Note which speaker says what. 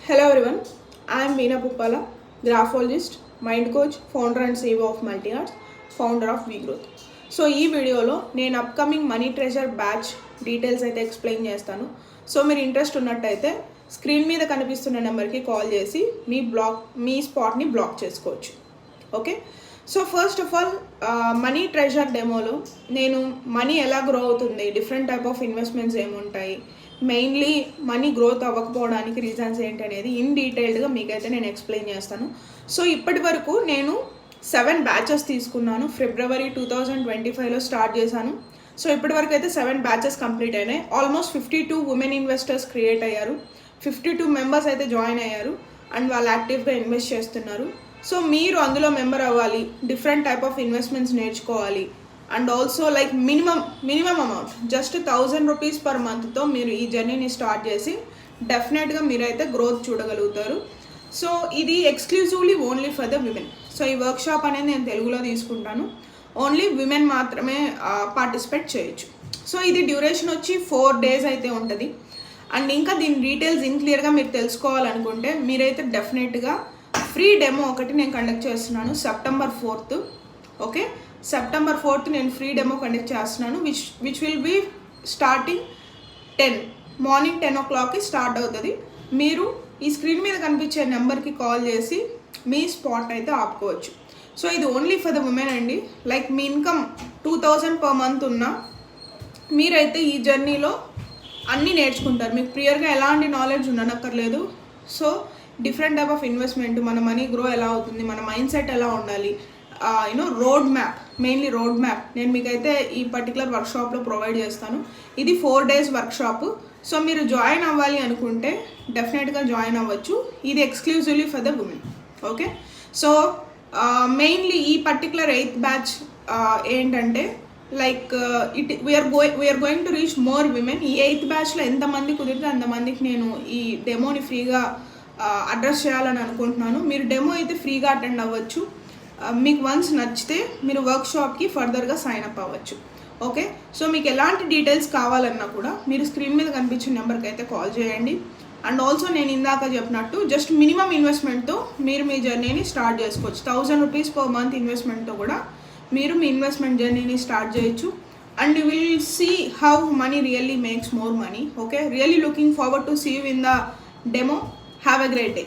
Speaker 1: Hello everyone, I am Meena Puppala, graphologist, mind coach, founder and CEO of MultiArts, founder of VGrowth. So ఈ వీడియోలో నేను upcoming money treasure batch details అయితే explain చేస్తాను. So మీరు interest ఉన్నట్టయితే screen మీద కనిపిస్తున్న నెంబర్కి కాల్ చేసి మీ స్పాట్ని బ్లాక్ చేసుకోవచ్చు. Okay, so first of all money treasure డెమోలో నేను మనీ ఎలా గ్రో అవుతుంది, డిఫరెంట్ టైప్ ఆఫ్ ఇన్వెస్ట్మెంట్స్ ఏముంటాయి, మెయిన్లీ మనీ గ్రోత్ అవ్వకపోవడానికి రీజన్స్ ఏంటి అనేది ఇన్ డీటెయిల్డ్గా మీకైతే నేను ఎక్స్ప్లెయిన్ చేస్తాను. సో ఇప్పటి వరకు నేను 7 బ్యాచెస్ తీసుకున్నాను. ఫిబ్రవరి 2025లో స్టార్ట్ చేశాను. సో ఇప్పటి వరకు అయితే 7 బ్యాచెస్ కంప్లీట్ అయినాయి. ఆల్మోస్ట్ 52 ఉమెన్ ఇన్వెస్టర్స్ క్రియేట్ అయ్యారు. 52 మెంబర్స్ అయితే జాయిన్ అయ్యారు అండ్ వాళ్ళు యాక్టివ్గా ఇన్వెస్ట్ చేస్తున్నారు. సో మీరు అందులో మెంబర్ అవ్వాలి, డిఫరెంట్ టైప్ ఆఫ్ ఇన్వెస్ట్మెంట్స్ నేర్చుకోవాలి and also like minimum amount just 1000 rupees per మంత్తో మీరు ఈ జర్నీని స్టార్ట్ చేసి డెఫినెట్గా మీరైతే గ్రోత్ చూడగలుగుతారు. సో ఇది exclusively only for the women. So ఈ వర్క్షాప్ అనేది నేను తెలుగులో తీసుకుంటాను. ఓన్లీ విమెన్ మాత్రమే పార్టిసిపేట్ చేయొచ్చు. సో ఇది డ్యూరేషన్ వచ్చి 4 days అయితే ఉంటుంది. అండ్ ఇంకా దీని డీటెయిల్స్ క్లియర్గా మీరు తెలుసుకోవాలనుకుంటే మీరైతే డెఫినెట్గా ఫ్రీ డెమో ఒకటి నేను కండక్ట్ చేస్తున్నాను September 4th. Okay, September 4th నేను ఫ్రీ డెమో కండక్ట్ చేస్తున్నాను which will be starting morning 10 o'clockకి స్టార్ట్ అవుతుంది. మీరు ఈ స్క్రీన్ మీద కనిపించే నెంబర్కి కాల్ చేసి మీ స్పాట్ అయితే ఆపుకోవచ్చు. సో ఇది ఓన్లీ ఫర్ ద ఉమెన్ అండి. లైక్ మీ ఇన్కమ్ 2000 per month ఉన్నా మీరైతే ఈ జర్నీలో అన్నీ నేర్చుకుంటారు. మీకు క్లియర్గా ఎలాంటి నాలెడ్జ్ ఉండనక్కర్లేదు. So different type of investment, మన మనీ గ్రో ఎలా అవుతుంది, మన మైండ్ సెట్ ఎలా ఉండాలి, road map, mainly road map నేను మీకైతే ఈ పర్టికులర్ వర్క్షాప్లో ప్రొవైడ్ చేస్తాను. ఇది 4 days వర్క్షాప్. సో మీరు జాయిన్ అవ్వాలి అనుకుంటే డెఫినెట్గా జాయిన్ అవ్వచ్చు. ఇది exclusively for the women. Okay, so mainly ఈ పర్టికులర్ 8th బ్యాచ్ ఏంటంటే like we are going to reach more women. ఈ 8th బ్యాచ్లో ఎంతమంది కుదిరితే అంతమందికి నేను ఈ డెమోని ఫ్రీగా అడ్రస్ చేయాలని అనుకుంటున్నాను. మీరు డెమో అయితే ఫ్రీగా అటెండ్ అవ్వచ్చు. మీకు వన్స్ నచ్చితే మీరు వర్క్షాప్కి ఫర్దర్గా సైన్ అప్ అవ్వచ్చు. ఓకే, సో మీకు ఎలాంటి డీటెయిల్స్ కావాలన్నా కూడా మీరు స్క్రీన్ మీద కనిపించిన నెంబర్కి అయితే కాల్ చేయండి. అండ్ ఆల్సో నేను ఇందాక చెప్పినట్టు జస్ట్ మినిమం ఇన్వెస్ట్మెంట్తో మీరు మీ జర్నీని స్టార్ట్ చేసుకోవచ్చు. 1000 రూపీస్ per month ఇన్వెస్ట్మెంట్తో కూడా మీరు మీ ఇన్వెస్ట్మెంట్ జర్నీని స్టార్ట్ చేయొచ్చు. And you will see how money really makes more money. Okay, really looking forward to see you in the demo. Have a great day.